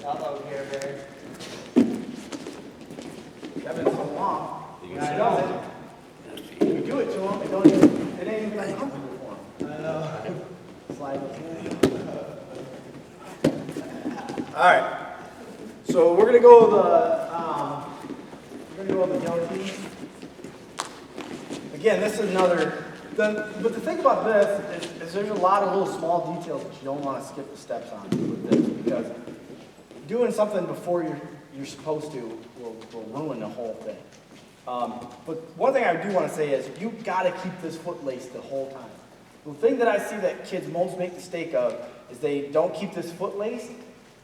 Uh-oh, Care Bear. That's been so long. I know. You do it to him, it ain't even uncomfortable for him. I know. Slide with him. All right. So we're gonna go with the guillotine. Again, this is another. But the thing about this is there's a lot of little small details that you don't want to skip the steps on with this, because doing something before you're supposed to will ruin the whole thing. But one thing I do want to say is you got to keep this foot laced the whole time. The thing that I see that kids most make the mistake of is they don't keep this foot laced,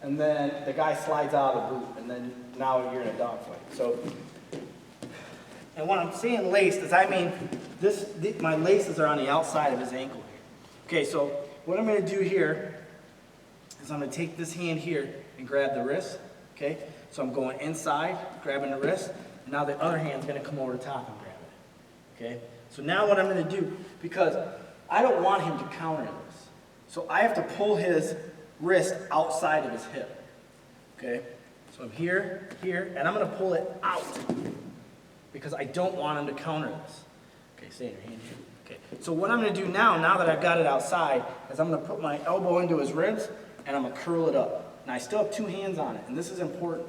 and then the guy slides out of the boot, and then now you're in a dogfight. So, and when I'm saying laced, is I mean my laces are on the outside of his ankle here. Okay, so what I'm going to do here is I'm going to take this hand here and grab the wrist. Okay, so I'm going inside, grabbing the wrist. And now the other hand's going to come over the top and grab it. Okay, so now what I'm going to do, because I don't want him to counter this, so I have to pull his wrist outside of his hip. Okay, so I'm here, and I'm going to pull it out because I don't want him to counter this. Okay, stay in your hand here. Okay, so what I'm going to do now that I've got it outside, is I'm going to put my elbow into his ribs, and I'm going to curl it up. And I still have two hands on it, and this is important.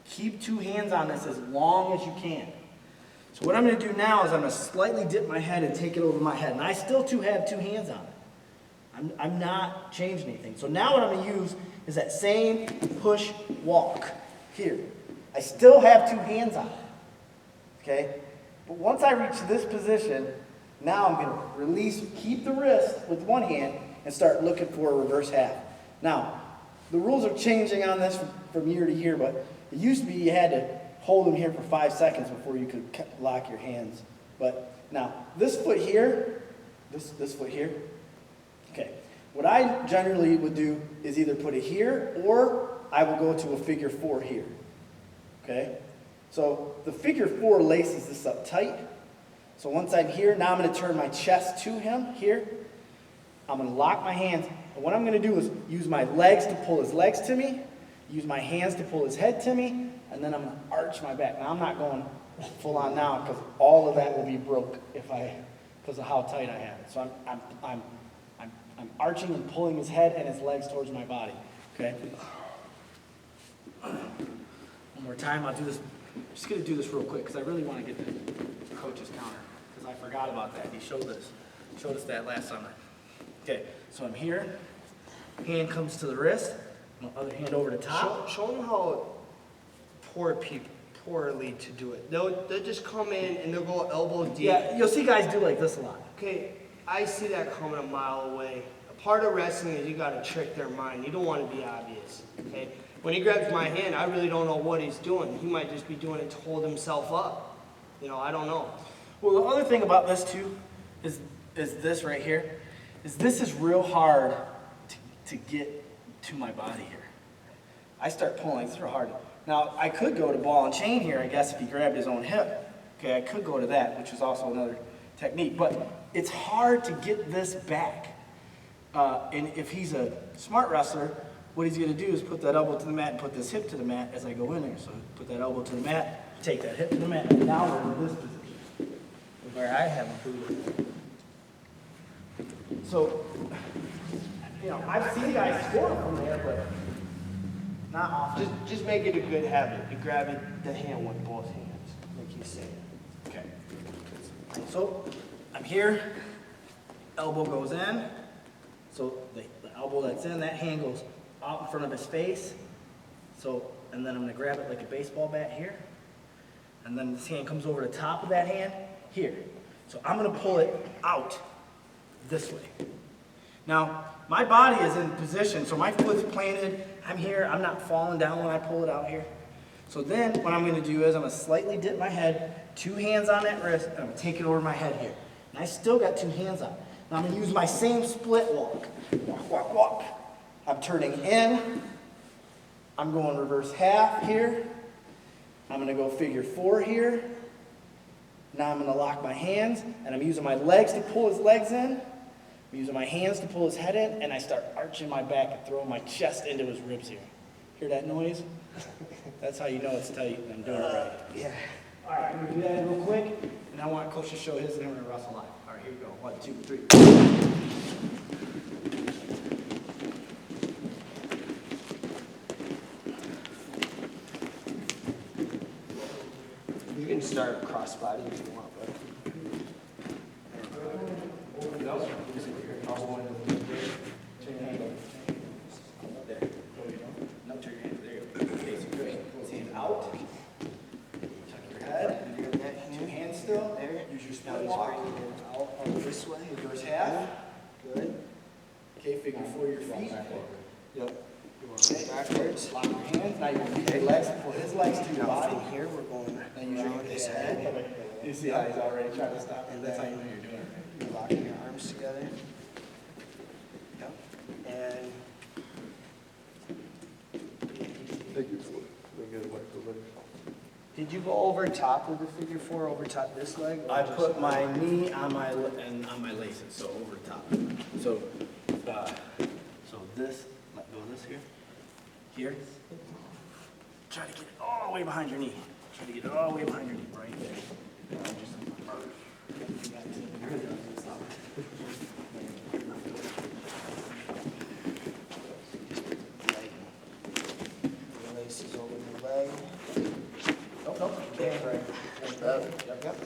Keep two hands on this as long as you can. So what I'm going to do now is I'm going to slightly dip my head and take it over my head. And I still have two hands on it. I'm not changing anything. So now what I'm going to use is that same push walk here. I still have two hands on it. Okay? But once I reach this position, now I'm going to release, keep the wrist with one hand, and start looking for a reverse half. Now, the rules are changing on this from year to year, but it used to be you had to hold them here for 5 seconds before you could lock your hands. But now, this foot here, this foot here, okay. What I generally would do is either put it here, or I will go to a figure 4 here, okay? So the figure 4 laces this up tight. So once I'm here, now I'm going to turn my chest to him here. I'm going to lock my hands. And what I'm going to do is use my legs to pull his legs to me, use my hands to pull his head to me, and then I'm going to arch my back. Now I'm not going full on now because all of that will be broke because of how tight I have it. So I'm arching and pulling his head and his legs towards my body. Okay. One more time. I'll do this. I'm just going to do this real quick because I really want to get the coach's counter because I forgot about that. He showed us that last summer. Okay, so I'm here. Hand comes to the wrist. My other hand over the top. Show them how poorly to do it. They'll just come in and they'll go elbow deep. Yeah, you'll see guys do like this a lot. Okay, I see that coming a mile away. A part of wrestling is you got to trick their mind. You don't want to be obvious. Okay, when he grabs my hand, I really don't know what he's doing. He might just be doing it to hold himself up. You know, I don't know. Well, the other thing about this too is this right here. This is real hard to get to my body here. I start pulling, it's real hard. Now, I could go to ball and chain here, I guess, if he grabbed his own hip. Okay, I could go to that, which is also another technique. But it's hard to get this back. And if he's a smart wrestler, what he's going to do is put that elbow to the mat and put this hip to the mat as I go in there. So put that elbow to the mat, take that hip to the mat, and now we're in this position where I have a boot. So, you know, I've seen guys score from there, but not often. Just make it a good habit to grab the hand with both hands, like you said. Okay. So, I'm here. Elbow goes in. So the elbow that's in, that hand goes out in front of his face. So, and then I'm going to grab it like a baseball bat here. And then this hand comes over the top of that hand here. So I'm going to pull it out this way. Now, my body is in position, so my foot's planted. I'm here. I'm not falling down when I pull it out here. So then what I'm going to do is I'm going to slightly dip my head, two hands on that wrist, and I'm going to take it over my head here. And I still got two hands on it. Now I'm going to use my same split walk. Walk, walk, walk. I'm turning in. I'm going reverse half here. I'm going to go figure 4 here. Now I'm going to lock my hands, and I'm using my legs to pull his legs in. I'm using my hands to pull his head in, and I start arching my back and throwing my chest into his ribs here. Hear that noise? That's how you know it's tight and I'm doing it right. Yeah. All right, I'm gonna do that real quick, and I want Coach to show his, and then we're gonna wrestle live. All right, here we go. 1, 2, 3. You can start crossbody if you want, but. There. No, turn your hand. There you go. Okay, so good. Hand out. Tuck your head. You're in that Two hand. hands still. There. Use your Now split he's walk. bringing it out this way. Reverse half. Good. Okay, figure 4 your feet. Yep. Okay, Backwards. lock your hands. Now you use your legs, pull his legs to your Now body. from here, we're going Then use your around his head. You see how he's already trying to stop? And That's how then you know you're doing it. you're locking your arms together. Yep. And did you go over top of the figure 4, over top this leg? or I just- put my knee on my and on my laces, so over top. So, so this, let go of this here. Try to get it all the way behind your knee. Try to get it all the way behind your knee, right there. Leg. The laces over the leg. Nope. Okay. Yep.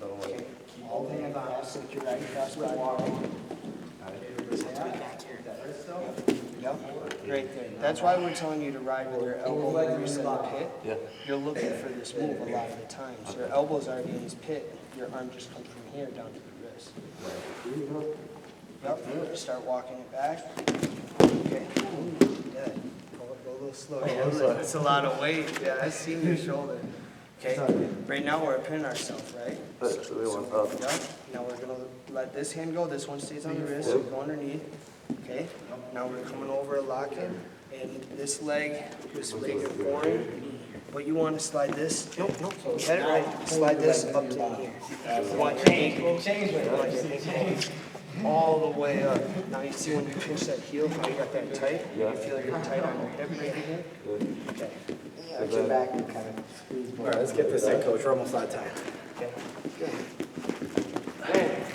Okay. Keep both hands on. Cross with your right cross body. Yep, right there. That's why we're telling you to ride with your elbow when you're in the pit. Yeah. You're looking for this move a lot of the times. Your elbow's already in his pit. Your arm just comes from here down to the wrist. Yep, start walking it back. Okay. Good. Go a little slower. It's a lot of weight. Yeah, I've seen your shoulder. Okay, right now we're pinning ourselves, right? So we want up. Yep. Now we're gonna let this hand go. This one stays on the wrist, so go underneath. Okay, now we're coming over, locking, and this leg is figure 4. But you want to slide this, get it right, slide this up to here. You want your ankle, all the way up. Now you see when you pinch that heel, how you got that tight? Yeah. You feel like you're tight on your hip right here? Okay. Put your back and kind of squeeze. All right, let's get this in, Coach. We're almost out of time. Okay, good. Man,